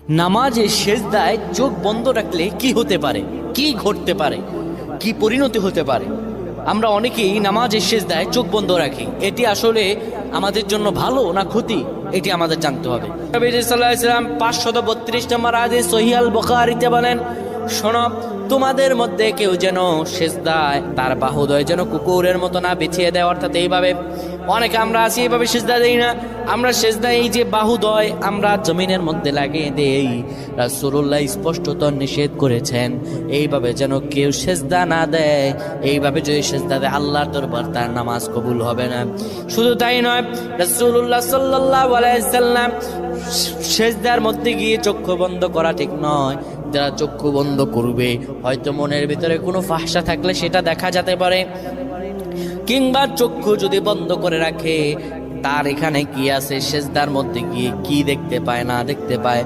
নামাজে সেজদায় চোখ বন্ধ রাখলে কি হতে পারে, কি ঘটতে পারে, কি পরিণতি হতে পারে? আমরা অনেকেই নামাজের সেজদায় চোখ বন্ধ রাখি। এটি আসলে আমাদের জন্য ভালো না ক্ষতি, এটি আমাদের জানতে হবে। নবী সাল্লাল্লাহু আলাইহি ওয়াসাল্লাম 532 নম্বর হাদিস সহিহ আল বুখারীতে বলেন, শোনো, তোমাদের মধ্যে কেউ যেন সেজদায় তার বাহুদয় যেন কুকুরের মতো না বিছিয়ে দেয়। অর্থাৎ এইভাবে অনেকে আমরা আছি, এইভাবে সেজদা দেই না। আমরা সেজদায় এই যে বাহুদয় আমরা জমিনের মধ্যে লাগিয়ে দেই, রাসূলুল্লাহ স্পষ্টত নিষেধ করেছেন এইভাবে যেন কেউ সেজদা না দেয়। এইভাবে যদি সেজদা দেয় আল্লাহর দরবার তার নামাজ কবুল হবে না। শুধু তাই নয়, রাসূলুল্লাহ সাল্লাল্লাহু আলাইহি সাল্লাম সেজদার মধ্যে গিয়ে চক্ষু বন্ধ করা ঠিক নয়। যারা চক্ষু বন্ধ করবে হয়তো মনের ভিতরে কোনো ফাহশা থাকলে সেটা দেখা যেতে পারে, কিংবা চক্ষু যদি বন্ধ করে রাখে তার এখানে কি আছে, সেজদার মধ্যে গিয়ে কি দেখতে পায় না দেখতে পায়